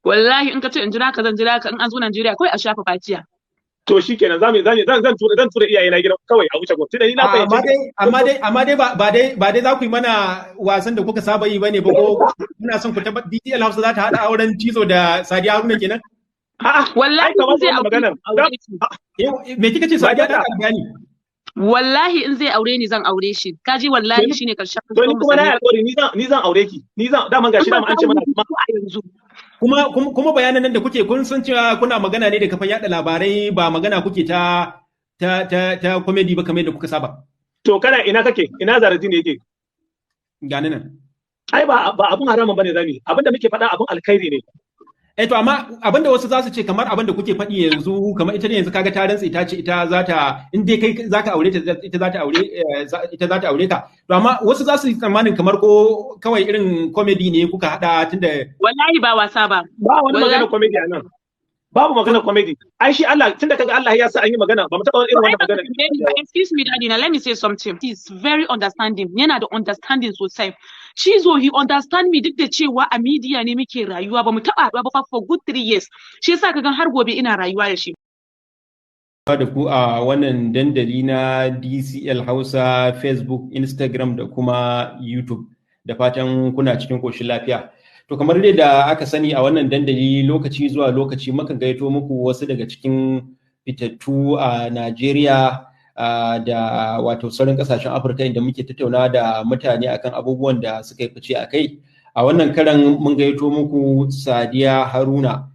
Wallahi in ka ce in jira ka zan jira ka in an zo Najeriya kawai a shafa faciya. To shikenan zan tura iyaye na gidan kawai a wuce gwamnati. Da ni na fahimci amma dai ba dai za ku yi mana wasan da kuka saba yi bane ba, ko kuna son ku tabbatar DTL Hausa za ta hada auren Cizo da Sadiya Haruna kenan? a'a Wallahi kamar zai wannan maganar Me kika ce Sadiya ta gani? Wallahi in zai aure ni zan aure shi. Kaji wallahi shine karshen to ni kuma na yi alƙawari ni zan aure ki. Ni zan daman gashi daman an ce mana a yanzu. Kuma bayanan nan da kuke kun san cewa kuna magana ne da kafan yada labarai, ba magana kuke ta comedy ba kamar da kuka saba. To kana ina kake? Ina Zaradini yake? Gani nan. Ai ba abun haramun bane zami. Abinda muke faɗa abun alkhairi ne. To amma abinda wasu za su ce kamar abinda kuke faɗi yanzu, kamar ita ne yanzu kaga ta rantsa ita ce ita za ta, in dai kai za ka aure ta ita za ta aure ka. To amma wasu za su yi tsammanin kamar ko kawai irin comedy ne kuka hada tunda wallahi ba wasa ba. Ba wani magana comedy a nan. Babu magana comedy. Ai shi Allah tunda kaga Allah ya sa an yi magana ba mu taɓa irin wannan magana. Excuse me daddy, now let me say something. He's very understanding. Yana da understanding sosai. Cizo he understand me duk da cewa a media ne muke rayuwa ba mu taɓa haɗuwa ba for good 3 years. Shi yasa kaga har gobe ina rayuwa da shi. Da ku a wannan dandali na DCL Hausa, Facebook, Instagram da kuma YouTube, da fatan kuna cikin koshin lafiya. To kamar dai da aka sani a wannan dandali lokaci zuwa lokaci mukan gaito muku wasu daga cikin fitattu a Najeriya da wato sauran kasashen Afirka inda muke tattauna da mutane akan abubuwan da suka yi fice a kai. A wannan karan mun gaito muku Sadiya Haruna,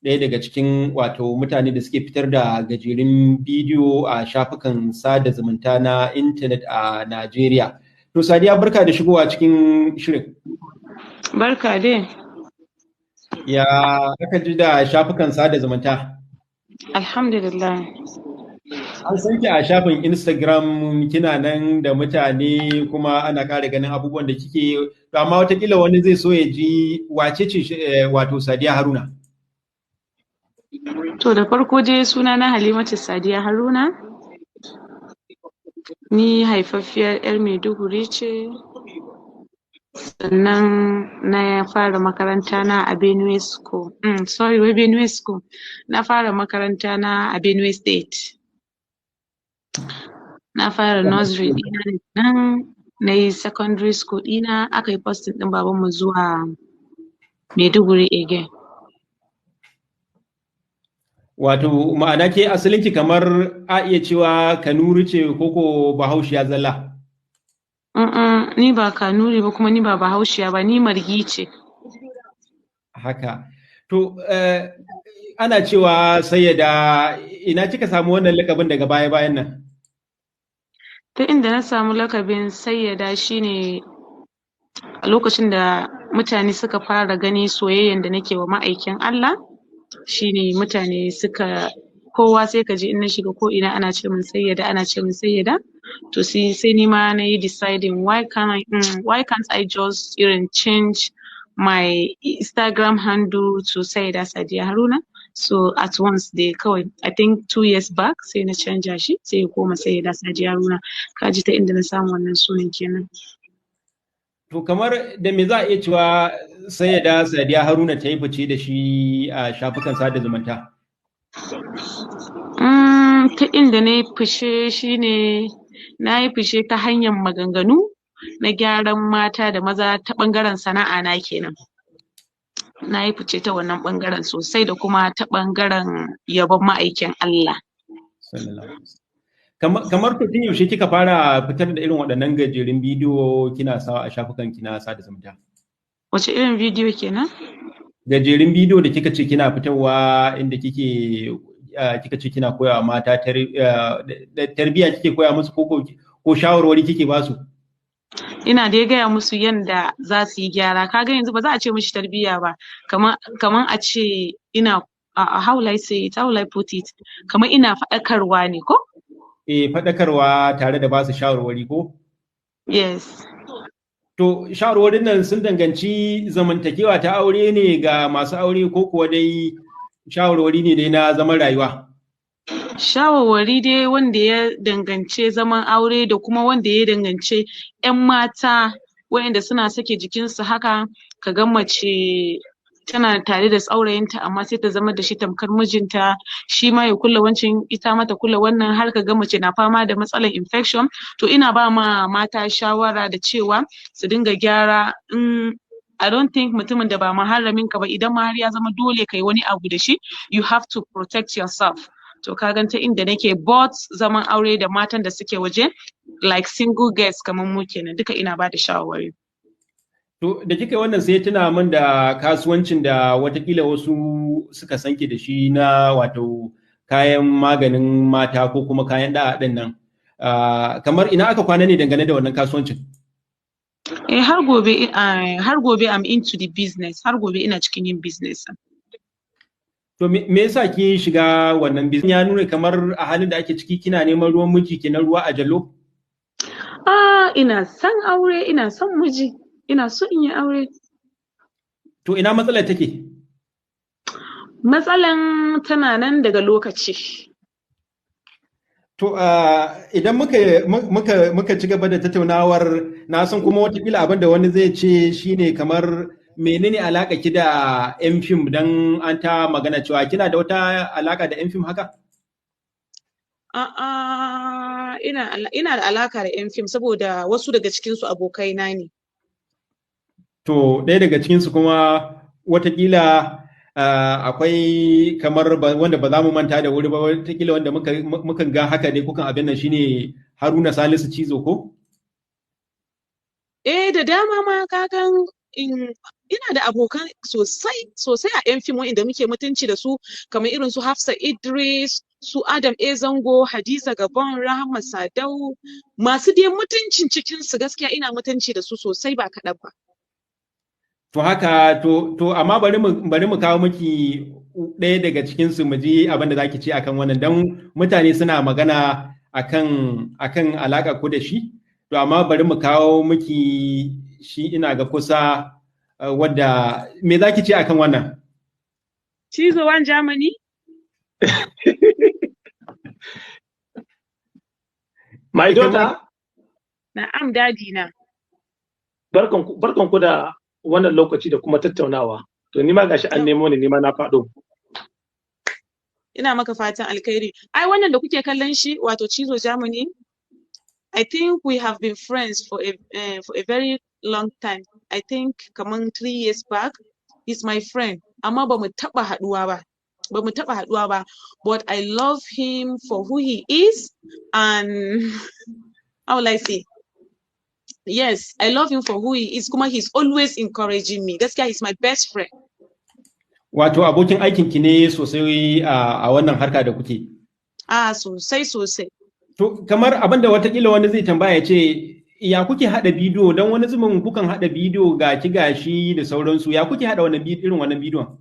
ɗaya daga cikin wato mutane da suke fitar da gajerun bidiyo a shafukan sada zumunta na intanet a Najeriya. To Sadiya, barka da shigowa cikin shirin. Barka dai. Ya aka ji da shafukan sada zumunta? Alhamdulillah. An san ki a shafin Instagram kina nan da mutane kuma ana ƙara ganin abubuwan da kike, to amma watakila wani zai so ya ji wace ce wato Sadiya Haruna? To da farko dai suna na Halimatu Sadiya Haruna. Ni haifaffiyar 'yar Maiduguri ce. Sannan na fara makaranta na a Benue School. Benue School. Na fara makaranta na a Benue State. Na fara nursery ɗina nan, na yi secondary school ɗina, aka yi posting ɗin babanmu zuwa Maiduguri again. Wato ma'ana ke asalinki kamar a iya cewa Kanuri ce koko Bahaushiya zalla? Ni ba Kanuri ba kuma ni ba Bahaushiya ba, ni Margi ce. Haka. To ana cewa Sayyada, ina kika samu wannan lakabin daga baya-bayan nan? Ta inda na samu lakabin Sayyada shine a lokacin da mutane suka fara gani soyayyen da nake wa ma'aikin Allah, shine mutane suka, kowa sai ka ji in na shiga ko ina ana ce min Sayyada, to sai ni ma na yi deciding why can't I just change my Instagram handle to Sayyada Sadiya Haruna. So at once dai kawai, I think 2 years back sai na canja shi sai ya koma Sayyada Sadiya Haruna. Kaji ta inda na samu wannan sunan kenan. To kamar da me za a iya cewa Sayyada Sadiya Haruna ta yi fice da shi a shafukan sada zumunta? Ta inda na yi fice shine na yi fice ta hanyar maganganu na gyaran mata da maza ta ɓangaren sana'a na kenan. Na yi fice ta wannan ɓangaren sosai da kuma ta ɓangaren yabon ma'aikin Allah. Kamar tun yaushe kika fara fitar da irin waɗannan gajerun bidiyo kina sawa a shafukan kina sada zumunta? Wace irin bidiyo kenan? Gajerun bidiyo da kika ce kina fitarwa inda kika ce kina koya mata tarbiyya kike koya musu ko shawarwari kike ba su? Ina dai gaya musu yanda za su yi gyara. Kaga yanzu ba za a ce mishi tarbiyya ba, kamar a ce ina how will I say it, how will I put it, kamar ina faɗakarwa ne ko? Faɗakarwa tare da ba su shawarwari ko? Yes. To shawarwarin nan sun danganci zamantakewa ta aure ne ga masu aure ko kuwa dai shawarwari ne dai na zaman rayuwa? Shawarwari dai wanda ya dangance zaman aure da kuma wanda ya dangance 'yan mata waɗanda suna sake jikinsu haka, ka ga mace tana tare da saurayinta amma sai ta zama da shi tamkar mijinta, shi ma ya kula wancan ita mata kula wannan, har ka ga mace na fama da matsalar infection. To ina ba ma mata shawara da cewa su dinga gyara. I don't think mutumin da ba maharamin ka ba, idan ma har ya zama dole kai wani abu da shi, you have to protect yourself. To ka ganta inda nake both zaman aure da matan da suke waje, like single girls kamar mu kenan, duka ina ba da shawarwari. To da kika wannan sai tuna min da kasuwancin da watakila wasu suka sanke da shi na wato kayan maganin mata ko kuma kayan da'a din nan. Kamar ina aka kwana ne dangane da wannan kasuwancin? Har gobe I'm into the business, har gobe ina cikin yin business. To me yasa ki shiga wannan business? Ya nuna kamar a halin da ake ciki kina neman ruwan miji, kenan ruwa a jallo? Ina son aure, ina son miji. Ina so in yi aure. To ina matsalar take? Matsalan tana nan daga lokaci. To idan muka ci gaba da tattaunawar, na san kuma watakila abin da wani zai ce shine kamar menene alaka ki da yan fim, dan an ta magana cewa kina da wata alaka da yan fim haka? Ina da alaka da yan fim saboda wasu daga cikinsu abokaina ne. To ɗaya daga cikinsu kuma watakila akwai kamar wanda ba za mu manta da wuri ba, watakila wanda muka ga haka ne kukan abin nan shine Haruna Salisu Cizo ko? Da dama ma kakan ina da abokan sosai a yan fim wa'inda muke mutunci da su, kamar irin su Hafsa Idris, su Adam Zango, Hadiza Gabon, Rahama Sadau, masu dai mutuncin cikinsu gaskiya ina mutunci da su sosai ba kaɗan ba. To haka to amma bari mu kawo miki ɗaya daga cikin su mu ji abin da zaki ce akan wannan, dan mutane suna magana akan alaka ku da shi. To amma bari mu kawo miki shi, ina ga kusa wadda me zaki ce akan wannan? Cizo wan Germany? My daughter? Na'am dadi na. Barkan ku da wannan lokaci da kuma tattaunawa. To ni ma gashi an nemo ni ma na faɗo. Ina maka fatan alkhairi. Ai wannan da kuke kallon shi wato Cizo Germany, I think we have been friends for a very long time. I think kaman 3 years back. He's my friend. Amma ba mu taɓa haɗuwa ba. But I love him for who he is, and how will I say? Yes, I love him for who he is. Kuma he's always encouraging me. Gaskiya he's my best friend. Wato abokin aikin ki ne sosai a wannan harka da kuke? Sosai. To kamar abinda watakila wani zai tambaya ce, ya kuke haɗa bidiyo? Don wani zumin kukan haɗa bidiyo ga ki gashi da sauransu. Ya kuke haɗa irin wannan bidiyon?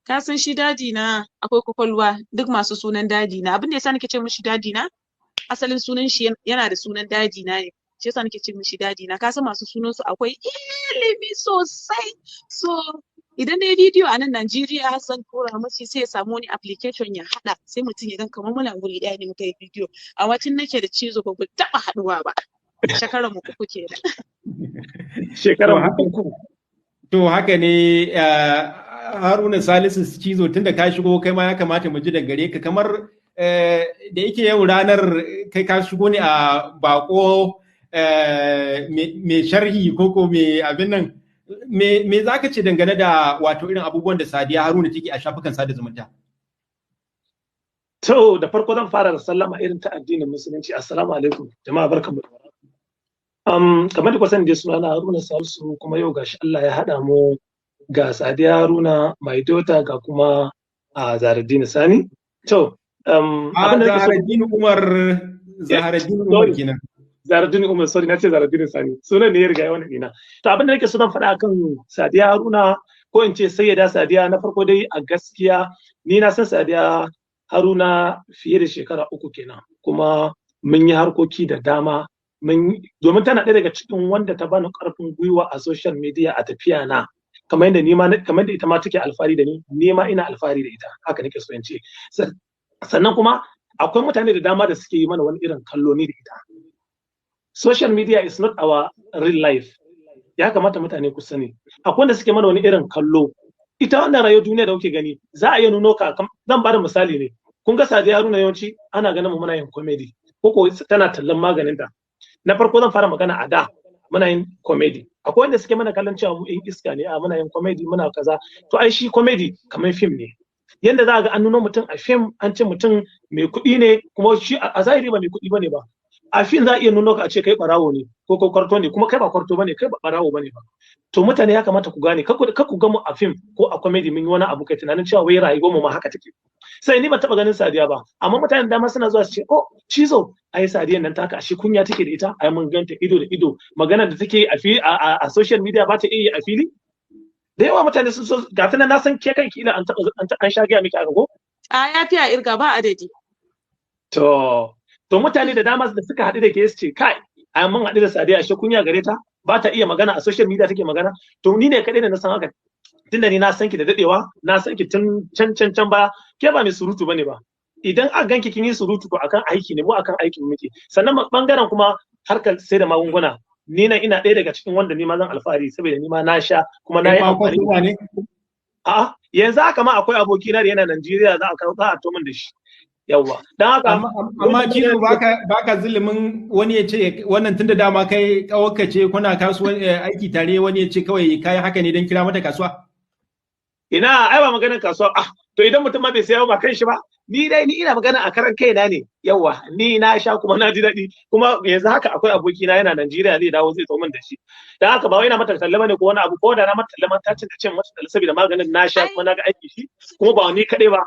Ka san shi dadi na akwai kwakwalwa, duk masu sunan dadi na. Abin da yasa nake ce mishi dadi na, asalin sunan shi yana da sunan dadi na ne. Shi yasa nake ce mishi dadi na. Ka san masu sunan su akwai ilimi sosai. So idan dai bidiyo a nan Najeriya zan tura mashi, sai ya samu wani application ya haɗa, sai mutum ya gan kamar muna guri ɗaya ne muka yi bidiyo. Amma tun nake da Cizo ba ku taɓa haɗuwa ba. Shekarar mu uku kenan. Shekarar mu uku. To haka ne Haruna Salisu Cizo, tunda ka shigo kai ma ya kamata mu ji da gare ka, kamar da yake yau ranar kai ka shigo ne a bako mai sharhi koko mai abin nan, me za ka ce dangane da wato irin abubuwan da Sadiya Haruna take a shafukan sada zumunta? To da farko zan fara da sallama irin ta addinin musulunci. Assalamu alaikum jama'a, barkanmu da warhaka. Kamar da kusan da sunana Haruna Salisu, kuma yau gashi Allah ya haɗa mu ga Sadiya Haruna, my daughter, ga kuma Zaharaddin Sani. To Zaharaddin Umar kenan. Zaharaddin Umar, sorry, na ce Zaharaddin Sani. Sunan ne ya riga yawan ina. To abin da nake so zan faɗa akan Sadiya Haruna, ko in ce Sayyida Sadiya, na farko dai a gaskiya ni na san Sadiya Haruna fiye da shekara 3 kenan, kuma mun yi harkoki da dama, domin tana ɗaya daga cikin wanda ta bani ƙarfin gwiwa a social media a tafiya na, kamar da ita ma take alfahari da ni ma ina alfahari da ita, haka nake so in ce. Sannan kuma akwai mutane da dama da suke yi mana wani irin kallo ni da ita. Social media is not our real life. Ya kamata mutane ku sani. Akwai wanda suke mana wani irin kallo ita wannan rayuwar duniya da kuke gani za a iya nuno ka, zan bada misali ne. Kun ga Sadiya Haruna yawanci ana ganin mu muna yin comedy ko tana tallan maganin ta. Na farko zan fara magana a da muna yin comedy. Akwai wanda suke mana kallon cewa mu in iska ne, a muna yin comedy muna kaza. To ai shi comedy kamar film ne. Yanda za ga an nuno mutum a film an ce mutum mai kuɗi ne kuma shi a zahiri ba mai kuɗi bane ba. A film za a iya nuno ka a ce kai barawo ne ko kwarto ne, kuma kai ba kwarto bane, kai ba barawo bane ba. To mutane ya kamata ku gane, kar ku ga mu a film ko a comedy mun yi wani abu kai tunanin cewa wai rayuwar mu ma haka take. Sai ni ban taba ganin Sadiya ba, amma mutanen dama suna zuwa su ce, oh Cizo, ai Sadiyan nan taka ashe kunya take da ita, ai mun ganta ido da ido, magana da take a social media ba ta iya a fili. Da yawa mutane sun so, ga tunan na san ke kanki ila an sha gaya miki aka ko? A ya fiya irga ba adadi. To mutane da dama da suka haɗu da ke su ce, kai, ai mun haɗu da Sadiya ashe kunya gare ta, ba ta iya magana a social media take magana. To ni ne kaɗai da na san haka. Tunda ni na san ki da dadewa, na san ki tun can baya, ke ba mai surutu bane ba. Idan a ganki kin yi surutu to akan aiki ne, mu akan aikin muke. Sannan bangaren kuma harkar sai da magunguna, ni nan ina ɗaya daga cikin wanda ni ma zan alfahari saboda ni ma na sha kuma na yi amfani. A'a, yanzu haka ma akwai abokina da yana Najeriya za a to min da shi. Yawwa. Dan haka amma Cizo baka zulumin wani ya ce wannan tunda dama kai kawarka ce kuna kasuwan aiki tare, wani ya ce kawai kai haka ne don kira mata kasuwa. Ina ai ba maganar kasuwa, to idan mutum ma bai sayar ba kan shi ba, ni ina magana a karan kaina ne. Yawwa, ni na sha kuma na ji daɗi, kuma yanzu haka akwai abokina yana Najeriya zai dawo zai min da shi. Dan haka ba wai na mata talla bane ko wani abu, ko da na mata talla ta ce da cin mata talla saboda maganin na sha kuma na ga aiki shi, kuma ba ni kaɗai ba,